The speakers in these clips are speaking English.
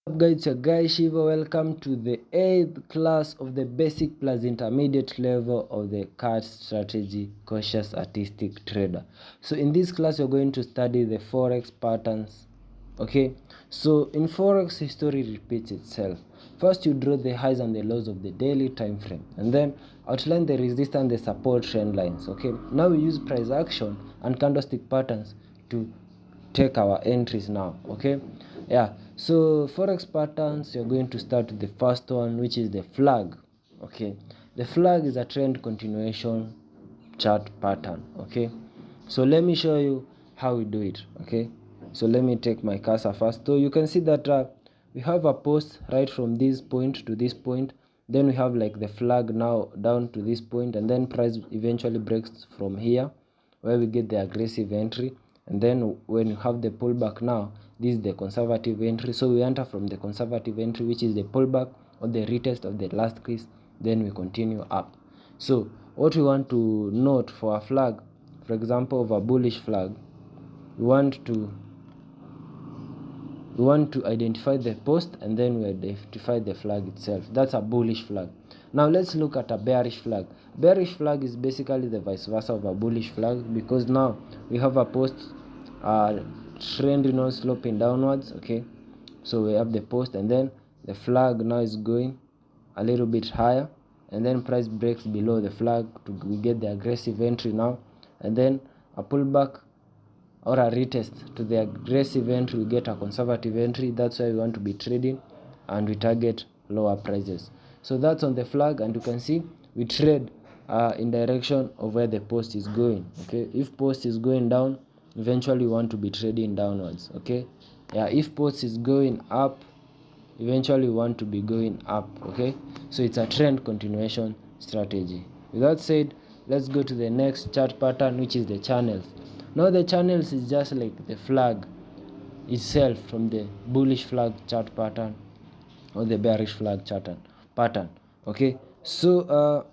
Up guys, it's your guy Shiva. Welcome to the 8th class of the basic plus intermediate level of the card strategy cautious artistic trader. So in this class we're going to study the forex patterns. Okay, so in forex history repeats itself. First you draw the highs and the lows of the daily time frame, and then outline the resistance and the support trend lines. Okay, now we use price action and candlestick patterns to take our entries now. Okay, yeah, so forex patterns, you're going to start with the first one, which is the flag. Okay, the flag is a trend continuation chart pattern. Okay, so let me show you how we do it. Okay, so let me take my cursor first. So you can see that we have a post right from this point to this point, then we have like the flag now down to this point, and then price eventually breaks from here where we get the aggressive entry, and then when you have the pullback, now this is the conservative entry. So we enter from the conservative entry, which is the pullback or the retest of the last crease, then we continue up. So what we want to note for a flag, for example of a bullish flag, we want to identify the post, and then we identify the flag itself. That's a bullish flag. Now let's look at a bearish flag. Bearish flag is basically the vice versa of a bullish flag, because now we have a post trending on sloping downwards. Okay, so we have the post, and then the flag now is going a little bit higher, and then price breaks below the flag we get the aggressive entry now, and then a pullback or a retest to the aggressive entry, we get a conservative entry. That's why we want to be trading, and we target lower prices. So that's on the flag, and you can see we trade in direction of where the post is going. Okay, if post is going down, eventually we want to be trading downwards. Okay, yeah, if post is going up, eventually we want to be going up. Okay, so it's a trend continuation strategy. With that said, let's go to the next chart pattern, which is the channels. Now the channels is just like the flag itself from the bullish flag chart pattern or the bearish flag chart pattern. Okay, so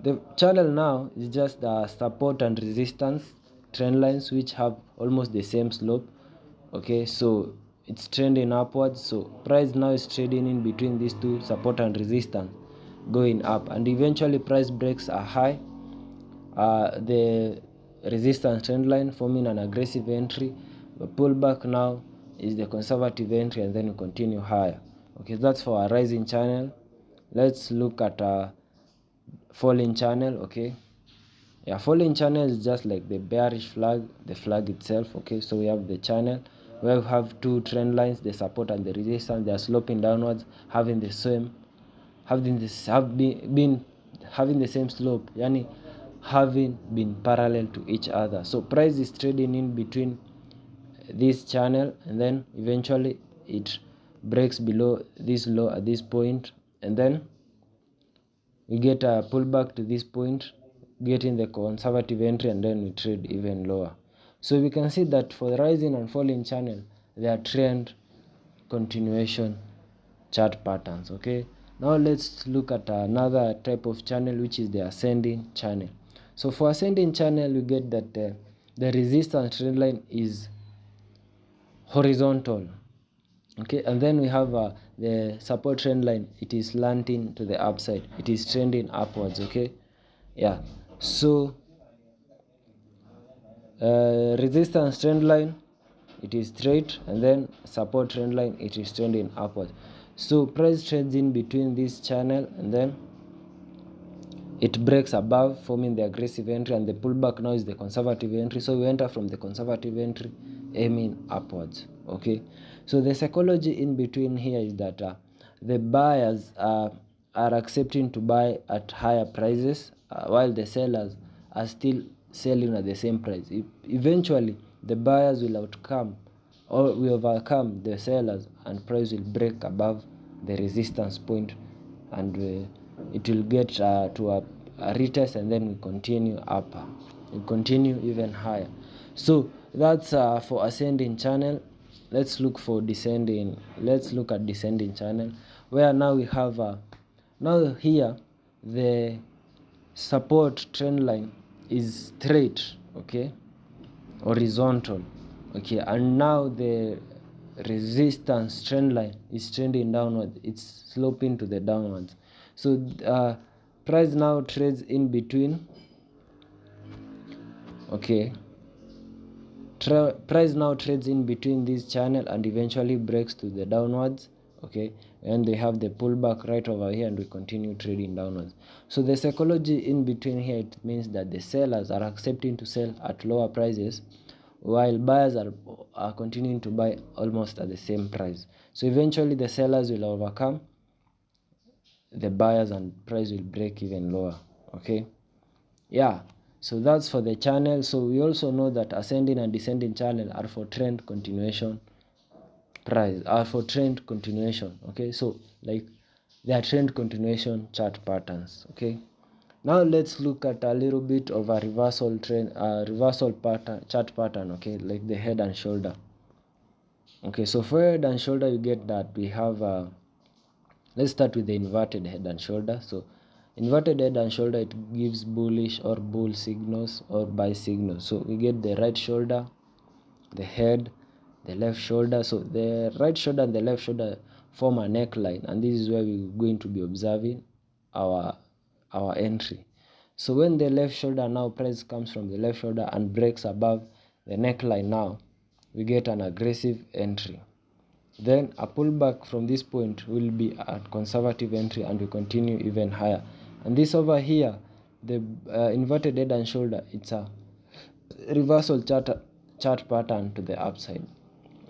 the channel now is just the support and resistance trend lines, which have almost the same slope. Okay, so it's trending upwards. So price now is trading in between these two support and resistance, going up, and eventually price breaks a high, the resistance trend line, forming an aggressive entry. The pullback now is the conservative entry, and then we continue higher. Okay, that's for a rising channel. Let's look at a falling channel. Okay, yeah, falling channel is just like the bearish flag, the flag itself. Okay, so we have the channel where we have two trend lines, the support and the resistance. They are sloping downwards, having the same been having the same slope, yani having been parallel to each other. So price is trading in between this channel, and then eventually it breaks below this low at this point, and then we get a pullback to this point, getting the conservative entry, and then we trade even lower. So we can see that for the rising and falling channel, they are trend continuation chart patterns. Okay, now let's look at another type of channel, which is the ascending channel. So for ascending channel, we get that the resistance trend line is horizontal. Okay, and then we have the support trend line. It is slanting to the upside, it is trending upwards. Okay, yeah, so resistance trend line, it is straight, and then support trend line, it is trending upwards. So price trades in between this channel, and then it breaks above, forming the aggressive entry, and the pullback now is the conservative entry. So we enter from the conservative entry, aiming upwards. Okay, so the psychology in between here is that the buyers are accepting to buy at higher prices, while the sellers are still selling at the same price. Eventually the buyers will outcome or will overcome the sellers, and price will break above the resistance point, and it will get to a retest, and then we continue up, we continue even higher. So that's for ascending channel. Let's look at descending channel, where now we have now here the support trend line is straight, okay, horizontal. Okay, and now the resistance trend line is trending downward, it's sloping to the downwards. So price now trades in between. Okay, price now trades in between this channel and eventually breaks to the downwards. Okay, and they have the pullback right over here, and we continue trading downwards. So the psychology in between here, it means that the sellers are accepting to sell at lower prices, while buyers are continuing to buy almost at the same price. So eventually the sellers will overcome the buyers and price will break even lower. Okay, yeah, so that's for the channel. So we also know that ascending and descending channel are for trend continuation. Price are for trend continuation. Okay, so like they are trend continuation chart patterns. Okay, now let's look at a little bit of a reversal trend, reversal pattern, chart pattern. Okay, like the head and shoulder. Okay, so for head and shoulder, you get that we have let's start with the inverted head and shoulder. So inverted head and shoulder, it gives bullish or bull signals or buy signals. So we get the right shoulder, the head, the left shoulder. So the right shoulder and the left shoulder form a neckline, and this is where we're going to be observing our entry. So when the left shoulder, now price comes from the left shoulder and breaks above the neckline, now we get an aggressive entry. Then a pullback from this point will be a conservative entry, and we continue even higher. And this over here, the inverted head and shoulder, it's a reversal chart pattern to the upside.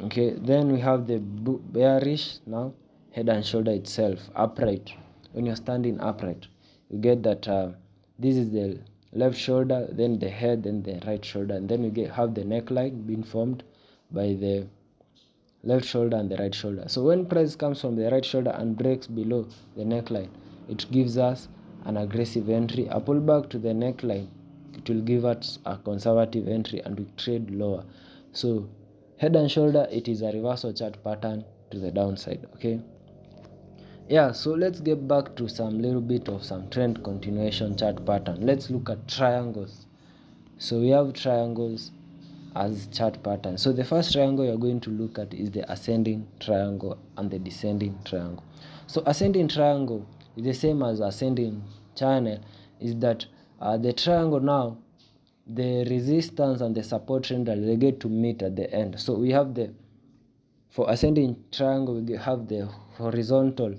Okay, then we have the bearish now head and shoulder itself, upright. When you're standing upright, you get that this is the left shoulder, then the head, then the right shoulder, and then we have the neckline being formed by the left shoulder and the right shoulder. So when price comes from the right shoulder and breaks below the neckline, it gives us an aggressive entry. A pullback to the neckline, it will give us a conservative entry, and we trade lower. So head and shoulder, it is a reversal chart pattern to the downside. Okay, yeah, so let's get back to some little bit of some trend continuation chart pattern. Let's look at triangles. So we have triangles as chart pattern. So the first triangle you're going to look at is the ascending triangle and the descending triangle. So ascending triangle is the same as ascending channel, is that the triangle now, the resistance and the support trend, they get to meet at the end. So we have for ascending triangle, we have the horizontal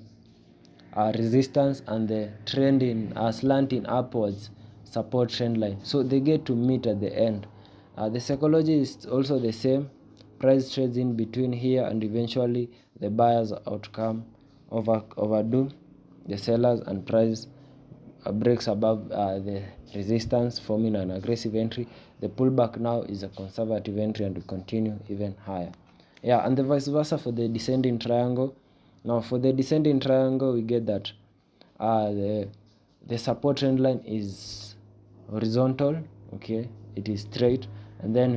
resistance and the trending slanting upwards support trend line. So they get to meet at the end. The psychology is also the same. Price trades in between here, and eventually the buyers outcome overdo the sellers, and price breaks above the resistance, forming an aggressive entry. The pullback now is a conservative entry, and we continue even higher. Yeah, and the vice versa for the descending triangle. Now for the descending triangle, we get that the support trend line is horizontal. Okay, it is straight, and then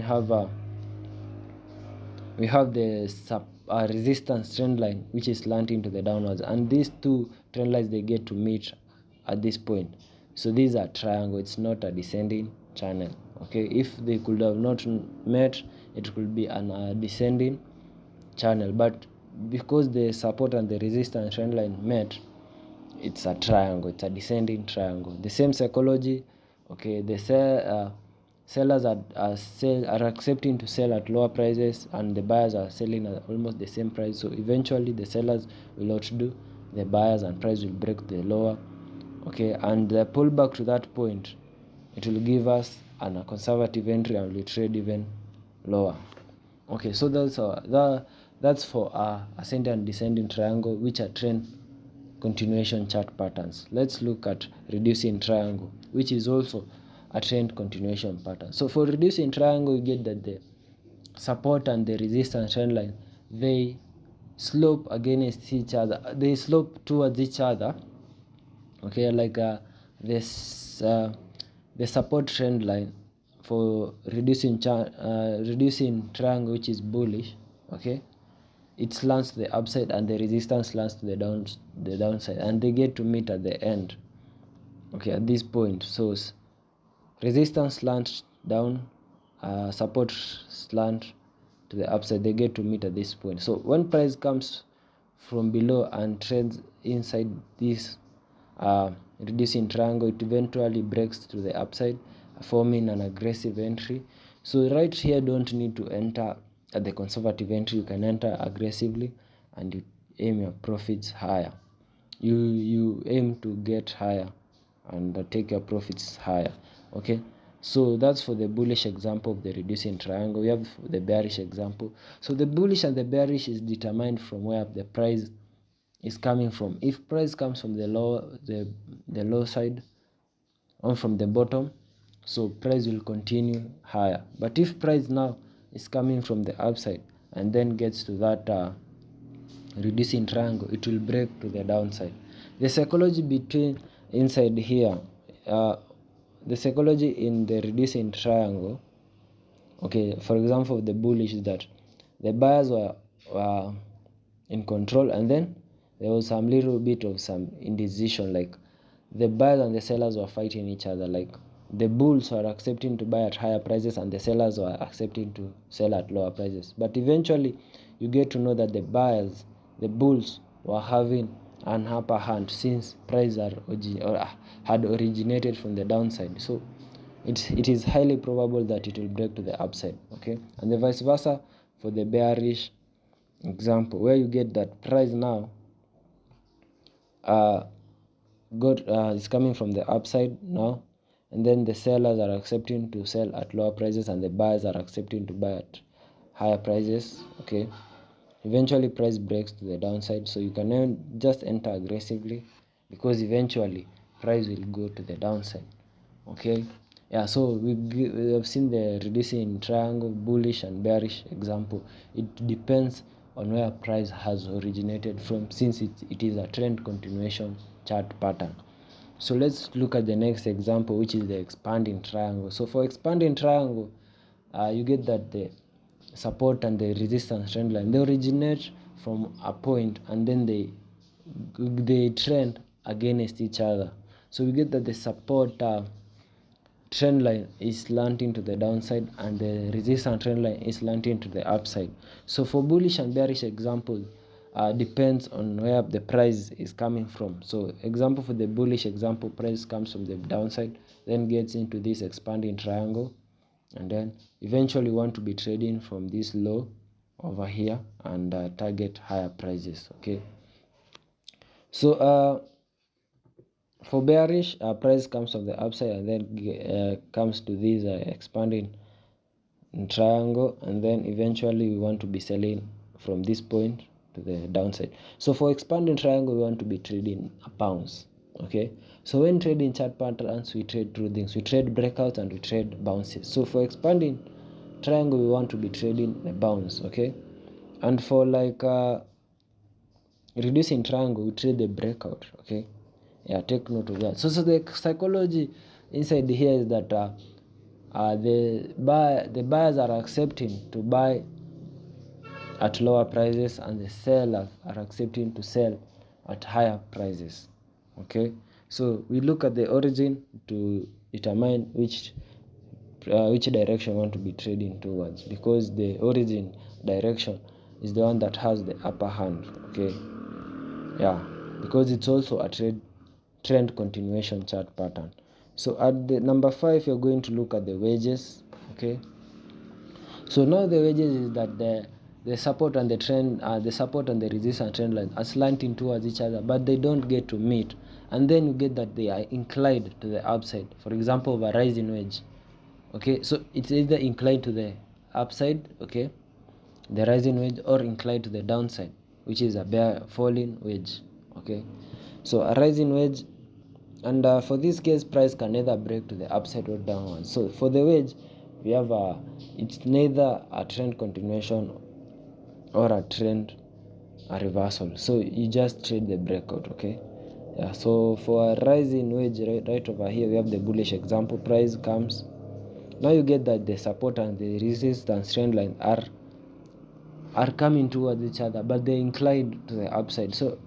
we have the resistance trend line, which is slanting to the downwards, and these two trend lines, they get to meet at this point. So these are triangle, it's not a descending channel. Okay, if they could have not met, it could be an descending channel, but because the support and the resistance trend line met, it's a triangle, it's a descending triangle. The same psychology. Okay, the sellers are accepting to sell at lower prices, and the buyers are selling at almost the same price. So eventually the sellers will outdo the buyers, and price will break the lower. Okay, and the pullback to that point, it will give us a conservative entry, and we trade even lower. Okay, so that's for ascending and descending triangle, which are trend continuation chart patterns. Let's look at reducing triangle, which is also a trend continuation pattern. So for reducing triangle, you get that the support and the resistance trend line, they slope against each other, they slope towards each other. Okay, like this the support trend line for reducing triangle, which is bullish. Okay, it slants to the upside, and the resistance slants to the downside, and they get to meet at the end. Okay, at this point. So resistance slant down, support slant to the upside, they get to meet at this point. So when price comes from below and trades inside this reducing triangle, it eventually breaks to the upside, forming an aggressive entry. So right here, don't need to enter at the conservative entry. You can enter aggressively and you aim your profits higher. You aim to get higher and take your profits higher. Okay, so that's for the bullish example of the reducing triangle. We have the bearish example. So the bullish and the bearish is determined from where the price is coming from. If price comes from the low side or from the bottom, so price will continue higher. But if price now is coming from the upside and then gets to that reducing triangle, it will break to the downside. The psychology between inside here, the psychology in the reducing triangle, okay, for example, the bullish, is that the buyers were in control, and then there was some little bit of some indecision, like the buyers and the sellers were fighting each other. Like the bulls were accepting to buy at higher prices and the sellers were accepting to sell at lower prices. But eventually you get to know that the bulls were having an upper hand, since prices had originated from the downside. So it is highly probable that it will break to the upside. Okay, and the vice versa for the bearish example, where you get that price now is coming from the upside now, and then the sellers are accepting to sell at lower prices and the buyers are accepting to buy at higher prices. Okay, eventually price breaks to the downside, so you can just enter aggressively, because eventually price will go to the downside. Okay, yeah, so we have seen the reducing triangle, bullish and bearish example. It depends on where price has originated from, since it is a trend continuation chart pattern. So let's look at the next example, which is the expanding triangle. So for expanding triangle, you get that the support and the resistance trend line, they originate from a point and then they trend against each other. So we get that the support trend line is slanting to the downside and the resistance trend line is slanting to the upside. So for bullish and bearish example, depends on where the price is coming from. So example, for the bullish example, price comes from the downside, then gets into this expanding triangle, and then eventually want to be trading from this low over here and target higher prices. Okay, so for bearish, price comes from the upside and then comes to this expanding triangle, and then eventually we want to be selling from this point to the downside. So for expanding triangle, we want to be trading a bounce. Okay, so when trading chart patterns, we trade two things: we trade breakouts and we trade bounces. So for expanding triangle, we want to be trading a bounce. Okay, and for like reducing triangle, we trade the breakout. Okay, yeah, take note of that. So the psychology inside here is that the buyers are accepting to buy at lower prices and the sellers are accepting to sell at higher prices. Okay, so we look at the origin to determine which direction we want to be trading towards, because the origin direction is the one that has the upper hand. Okay, yeah, because it's also a trend continuation chart pattern. So at the number 5, you're going to look at the wedges. Okay, so now the wedges is that the support and the trend, the support and the resistance trend line are slanting towards each other, but they don't get to meet, and then you get that they are inclined to the upside. For example, of a rising wedge. Okay, so it's either inclined to the upside, okay, the rising wedge, or inclined to the downside, which is a falling wedge. Okay, so a rising wedge, and for this case, price can neither break to the upside or downward. So for the wedge, we have it's neither a trend continuation or a trend reversal, so you just trade the breakout. Okay, yeah, so for a rising wedge, right over here, we have the bullish example. Price comes, now you get that the support and the resistance trend line are coming towards each other, but they inclined to the upside. So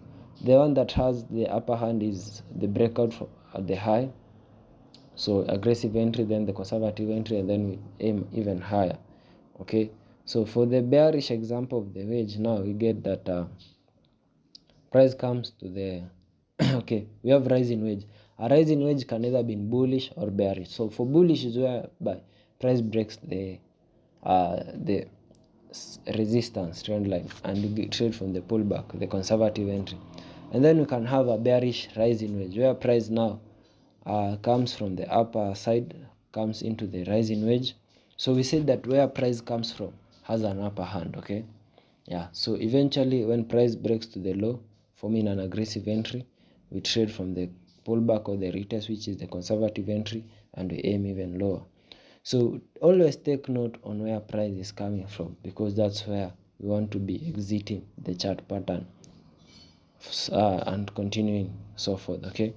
the one that has the upper hand is the breakout at the high, so aggressive entry, then the conservative entry, and then we aim even higher. Okay, So for the bearish example of the wedge, now we get that price comes to the okay, we have rising wedge. A rising wedge can either be bullish or bearish. So for bullish is where by price breaks the resistance trend line and you trade from the pullback, the conservative entry. And then we can have a bearish rising wedge where price now comes from the upper side, comes into the rising wedge. So we said that where price comes from has an upper hand, okay? Yeah, so eventually when price breaks to the low, forming an aggressive entry, we trade from the pullback or the retest, which is the conservative entry, and we aim even lower. So always take note on where price is coming from, because that's where we want to be exiting the chart pattern and continuing so forth, okay?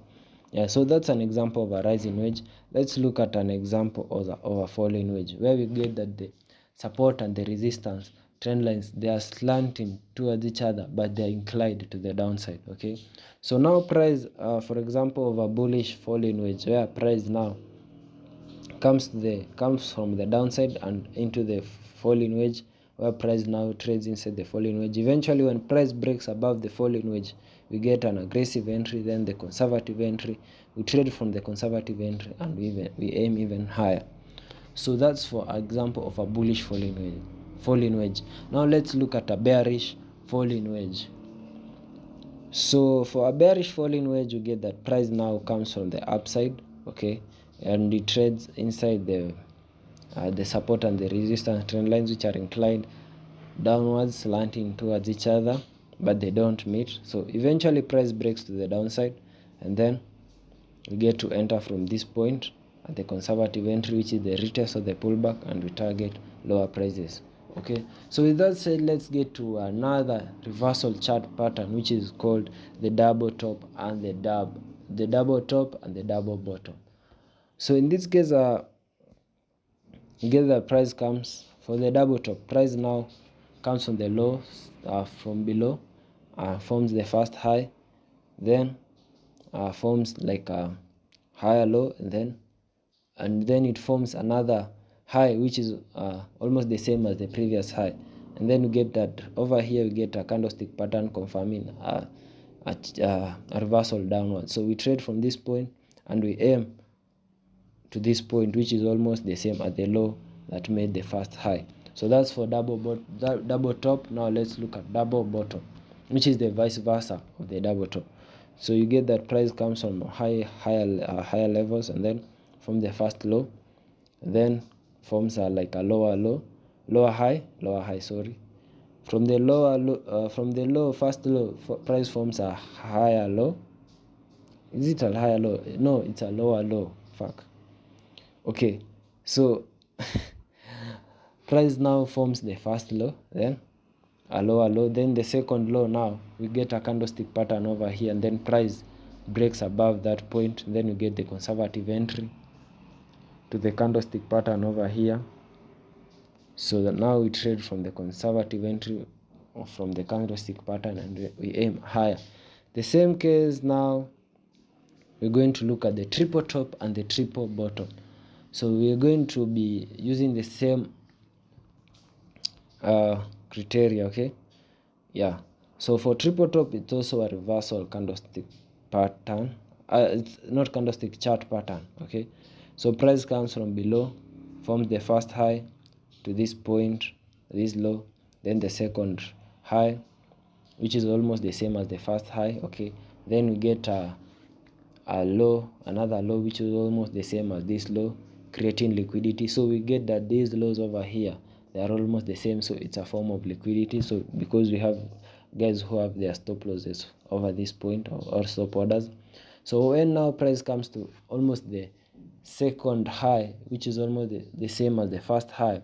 Yeah, so that's an example of a rising wedge. Let's look at an example of a falling wedge, where we get that the support and the resistance trend lines, they are slanting towards each other, but they are inclined to the downside, okay? So now price, for example, of a bullish falling wedge, where price now comes from the downside and into the falling wedge, where price now trades inside the falling wedge. Eventually when price breaks above the falling wedge, we get an aggressive entry, then the conservative entry. We trade from the conservative entry and we aim even higher. So that's for example of a bullish falling wedge. Now let's look at a bearish falling wedge. So for a bearish falling wedge, you get that price now comes from the upside, okay, and it trades inside the support and the resistance trend lines, which are inclined downwards, slanting towards each other, but they don't meet. So eventually price breaks to the downside, and then we get to enter from this point at the conservative entry, which is the retest of the pullback, and we target lower prices. Okay, so with that said, let's get to another reversal chart pattern, which is called the double top and the double top and the double bottom. So in this case, you get the price comes for the double top. Price now comes from the low, from below, forms the first high, then forms like a higher low, and then it forms another high, which is almost the same as the previous high. And then we get that over here we get a candlestick pattern confirming a reversal downward. So we trade from this point and we aim to this point, which is almost the same as the low that made the first high. So that's for double top. Now let's look at double bottom, which is the vice versa of the double top. So you get that price comes from higher levels, and then from the first low, then forms like a lower high, sorry. From the first low, price forms a higher low. Is it a higher low? No, it's a lower low. Fuck. Okay, so price now forms the first low, then a lower low, then the second low. Now we get a candlestick pattern over here, and then price breaks above that point, then we get the conservative entry to the candlestick pattern over here. So that now we trade from the conservative entry or from the candlestick pattern, and we aim higher. The same case now, we're going to look at the triple top and the triple bottom. So we're going to be using the same criteria, okay? Yeah, so for triple top, it's also a reversal candlestick pattern. It's not candlestick, chart pattern, okay? So price comes from below, forms the first high to this point, this low, then the second high, which is almost the same as the first high, okay? Then we get a low, another low, which is almost the same as this low, creating liquidity. So we get that these lows over here, they are almost the same, so it's a form of liquidity. So because we have guys who have their stop losses over this point or stop orders, so when now price comes to almost the second high, which is almost the same as the first high,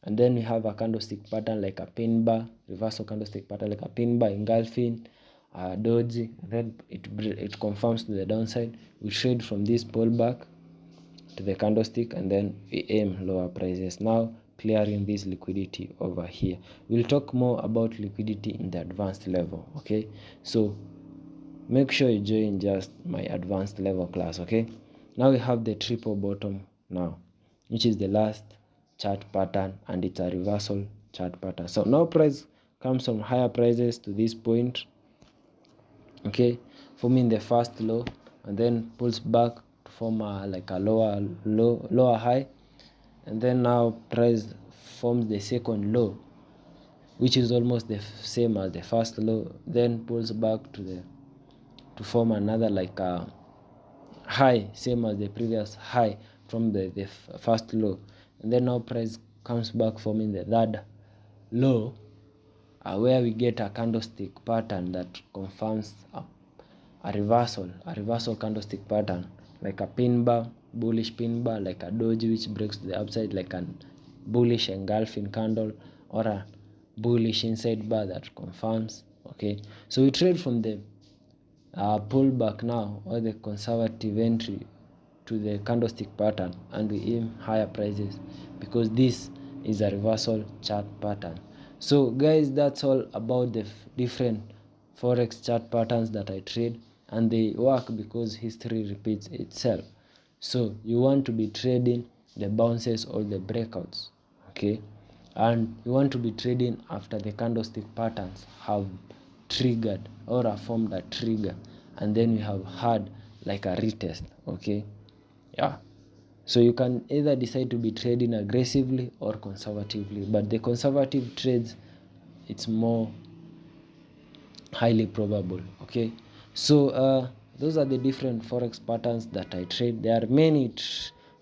and then we have a candlestick pattern like a pin bar, reversal candlestick pattern like a pin bar engulfing doji, and then it confirms to the downside. We trade from this pullback to the candlestick, and then we aim lower prices, now clearing this liquidity over here. We'll talk more about liquidity in the advanced level, okay? So make sure you join just my advanced level class, okay? Now we have the triple bottom now, which is the last chart pattern, and it's a reversal chart pattern. So now price comes from higher prices to this point, okay, forming the first low, and then pulls back to form like a lower high, and then now price forms the second low, which is almost the same as the first low, then pulls back to form another like a high, same as the previous high from the first low, and then now price comes back forming the third low, where we get a candlestick pattern that confirms a reversal candlestick pattern, like a pin bar, bullish pin bar, like a doji which breaks to the upside, like a bullish engulfing candle, or a bullish inside bar that confirms. Okay, so we trade from the pullback now, or the conservative entry, to the candlestick pattern, and we aim higher prices because this is a reversal chart pattern. So guys, that's all about the different forex chart patterns that I trade, and they work because history repeats itself. So you want to be trading the bounces or the breakouts, okay, and you want to be trading after the candlestick patterns have triggered or have formed a trigger, and then we have had like a retest, okay. Yeah, so you can either decide to be trading aggressively or conservatively, but the conservative trades, it's more highly probable, okay. So those are the different forex patterns that I trade. There are many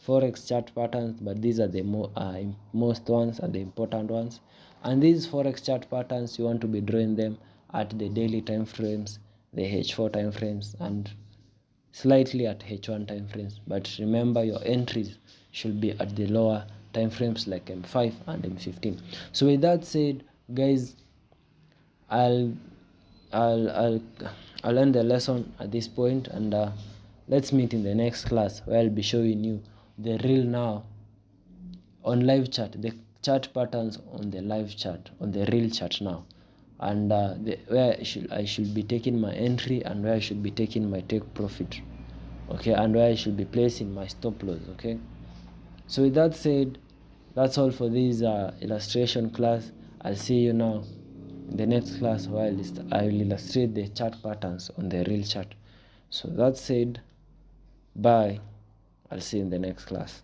forex chart patterns, but these are the most ones and the important ones. And these forex chart patterns, you want to be drawing them at the daily time frames, the H4 time frames, and slightly at H1 time frames. But remember, your entries should be at the lower time frames like M5 and M15. So with that said, guys, I'll I'll I'll I'll end the lesson at this point, and let's meet in the next class where I'll be showing you the real now on live chart, the chart patterns on the live chart, on the real chart now, and where I should be taking my entry, and where I should be taking my take profit, okay, and where I should be placing my stop loss, okay. So with that said, that's all for this illustration class. I'll see you now in the next class where I will illustrate the chart patterns on the real chart. So that said, bye. I'll see you in the next class.